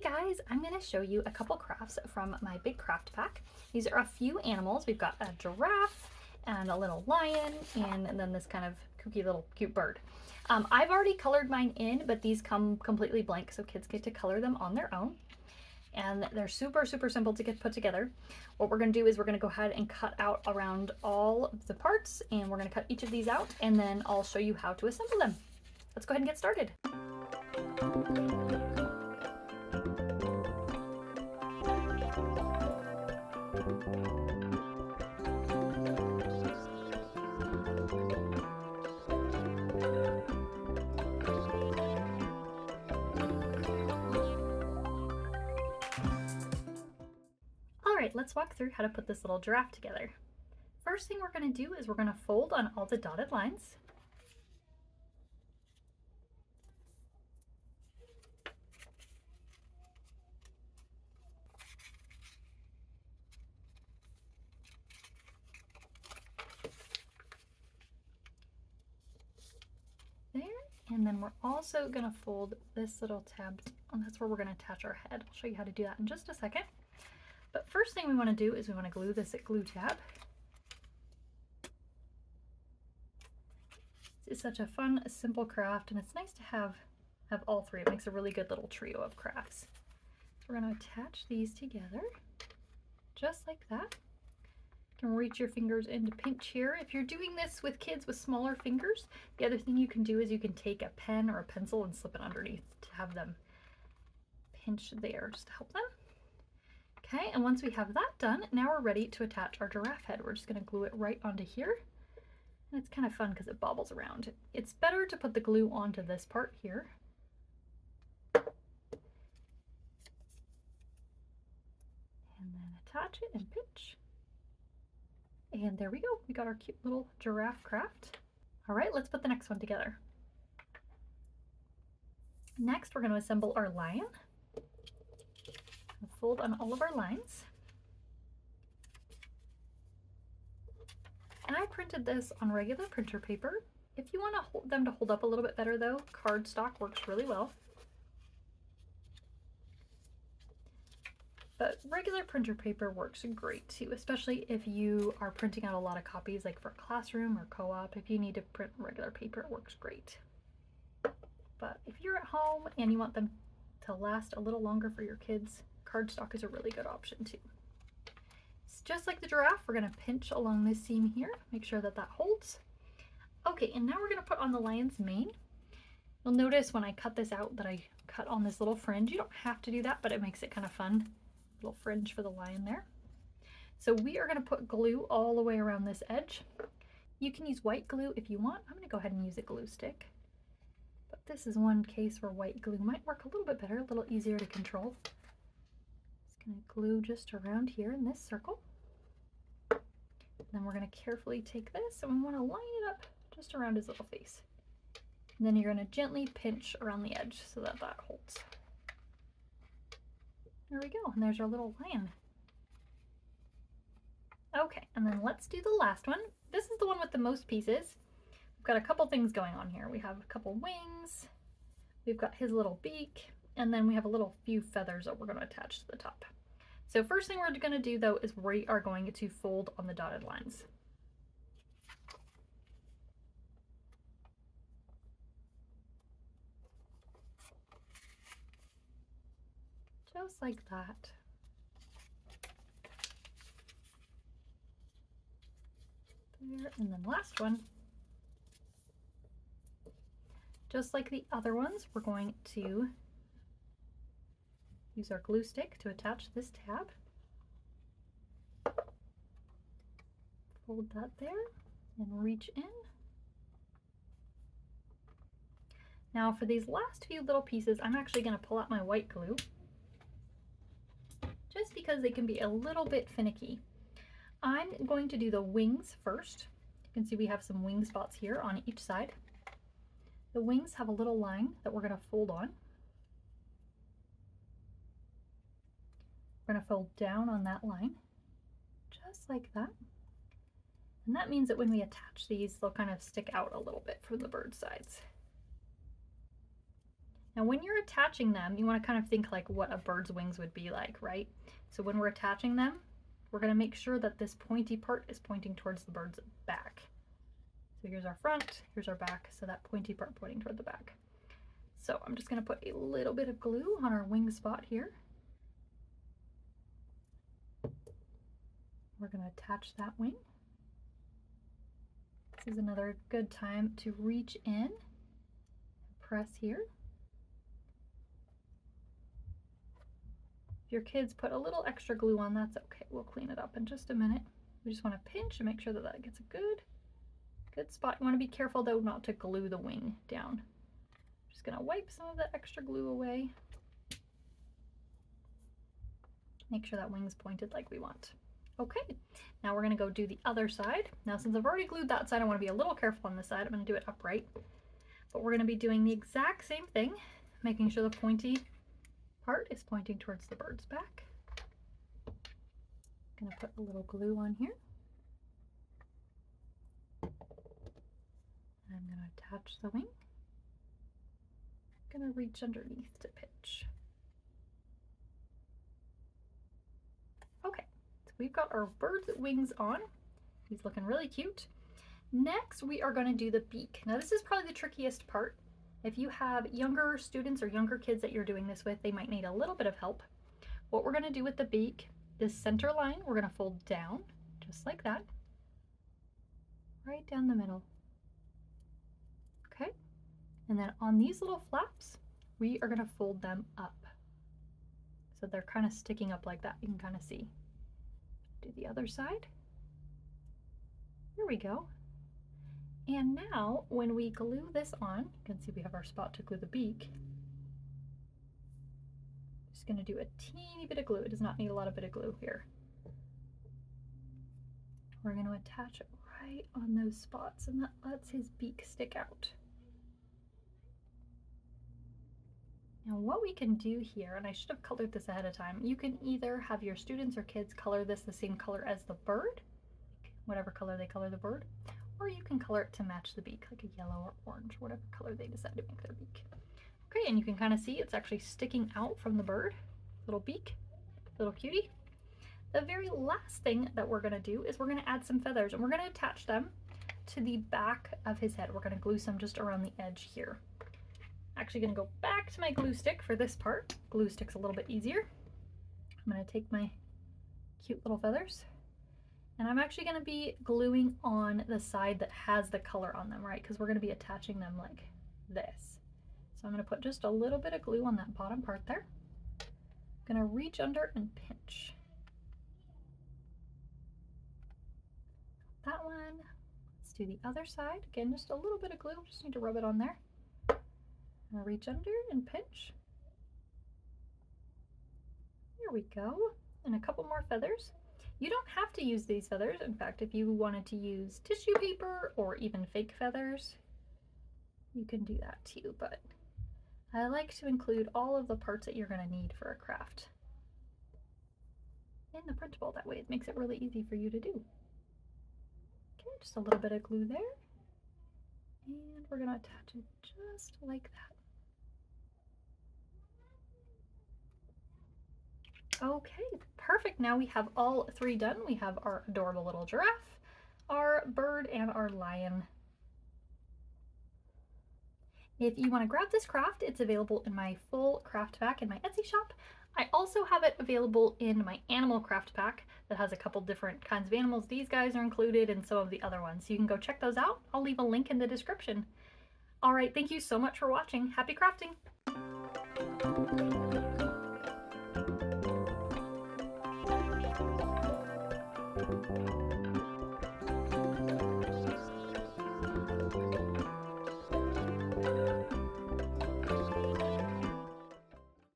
Hey guys, I'm going to show you a couple crafts from my big craft pack. These are a few animals. We've got a giraffe and a little lion and then this kind of kooky little cute bird. I've already colored mine in, but these come completely blank so kids get to color them on their own. And they're super simple to get put together. What we're going to do is we're going to go ahead and cut out around all of the parts, and we're going to cut each of these out, and then I'll show you how to assemble them. Let's go ahead and get started. Alright, let's walk through how to put this little giraffe together. First thing we're going to do is we're going to fold on all the dotted lines. There, and then we're also going to fold this little tab, and that's where we're going to attach our head. I'll show you how to do that in just a second. But first thing we want to do is we want to glue this glue tab. It's such a fun, simple craft, and it's nice to have all three. It makes a really good little trio of crafts. So we're going to attach these together, just like that. You can reach your fingers in to pinch here. If you're doing this with kids with smaller fingers, the other thing you can do is you can take a pen or a pencil and slip it underneath to have them pinch there, just to help them. Okay, and once we have that done, now we're ready to attach our giraffe head. We're just going to glue it right onto here. And it's kind of fun because it bobbles around. It's better to put the glue onto this part here. And then attach it and pinch. And there we go. We got our cute little giraffe craft. All right, let's put the next one together. Next, we're going to assemble our lion. Fold on all of our lines. And I printed this on regular printer paper. If you want them to hold up a little bit better though, cardstock works really well. But regular printer paper works great too, especially if you are printing out a lot of copies like for classroom or co-op. If you need to print regular paper, it works great. But if you're at home and you want them to last a little longer for your kids, cardstock is a really good option too. It's just like the giraffe, we're going to pinch along this seam here, make sure that that holds. Okay, and now we're going to put on the lion's mane. You'll notice when I cut this out that I cut on this little fringe. You don't have to do that, but it makes it kind of fun. Little fringe for the lion there. So we are going to put glue all the way around this edge. You can use white glue if you want. I'm going to go ahead and use a glue stick. But this is one case where white glue might work a little bit better, a little easier to control. Going to glue just around here in this circle. Then we're going to carefully take this and we want to line it up just around his little face. And then you're going to gently pinch around the edge so that that holds. There we go, and there's our little lion. Okay, and then let's do the last one. This is the one with the most pieces. We've got a couple things going on here. We have a couple wings, we've got his little beak, and then we have a little few feathers that we're going to attach to the top. So first thing we're going to do though is we are going to fold on the dotted lines. Just like that. There, and then last one. Just like the other ones, we're going to use our glue stick to attach this tab. Fold that there and reach in. Now for these last few little pieces, I'm actually going to pull out my white glue just because they can be a little bit finicky. I'm going to do the wings first. You can see we have some wing spots here on each side. The wings have a little line that we're going to fold on. We're going to fold down on that line, just like that. And that means that when we attach these, they'll kind of stick out a little bit from the bird sides. Now when you're attaching them, you want to kind of think like what a bird's wings would be like, right? So when we're attaching them, we're going to make sure that this pointy part is pointing towards the bird's back. So here's our front, here's our back, so that pointy part pointing toward the back. So I'm just going to put a little bit of glue on our wing spot here. We're going to attach that wing. This is another good time to reach in, press here. If your kids put a little extra glue on, that's okay. We'll clean it up in just a minute. We just want to pinch and make sure that that gets a good spot. You want to be careful though not to glue the wing down. Just gonna wipe some of that extra glue away. Make sure that wing's pointed like we want. Okay, now we're gonna go do the other side. Now since I've already glued that side, I want to be a little careful on this side. I'm gonna do it upright. But we're gonna be doing the exact same thing, making sure the pointy part is pointing towards the bird's back. Gonna put a little glue on here. I'm gonna attach the wing. Gonna reach underneath to pinch. Okay, so we've got our bird's wings on. He's looking really cute. Next, we are gonna do the beak. Now this is probably the trickiest part. If you have younger students or younger kids that you're doing this with, they might need a little bit of help. What we're gonna do with the beak, this center line, we're gonna fold down, just like that, right down the middle. Okay, and then on these little flaps, we are gonna fold them up. So they're kind of sticking up like that, you can kind of see. Do the other side. Here we go. And now when we glue this on, you can see we have our spot to glue the beak. Just gonna do a teeny bit of glue. It does not need a lot of bit of glue here. We're gonna attach it right on those spots, and that lets his beak stick out. Now what we can do here, and I should have colored this ahead of time, you can either have your students or kids color this the same color as the bird, whatever color they color the bird, or you can color it to match the beak, like a yellow or orange, whatever color they decide to make their beak. Okay, and you can kind of see it's actually sticking out from the bird, little beak, little cutie. The very last thing that we're gonna do is we're gonna add some feathers, and we're gonna attach them to the back of his head. We're gonna glue some just around the edge here. Actually gonna go back to my glue stick for this part. Glue stick's a little bit easier. I'm gonna take my cute little feathers, and I'm actually gonna be gluing on the side that has the color on them, right? Because we're gonna be attaching them like this. So I'm gonna put just a little bit of glue on that bottom part there. Gonna reach under and pinch. That one. Let's do the other side. Again, just a little bit of glue, just need to rub it on there. I'm gonna reach under and pinch. There we go. And a couple more feathers. You don't have to use these feathers. In fact, if you wanted to use tissue paper or even fake feathers, you can do that too, but I like to include all of the parts that you're gonna need for a craft in the printable. That way it makes it really easy for you to do. Okay, just a little bit of glue there. And we're gonna attach it just like that. Okay, perfect. Now we have all three done. We have our adorable little giraffe, our bird, and our lion. If you want to grab this craft, it's available in my full craft pack in my Etsy shop. I also have it available in my animal craft pack that has a couple different kinds of animals. These guys are included in some of the other ones, so you can go check those out. I'll leave a link in the description. All right, thank you so much for watching. Happy crafting!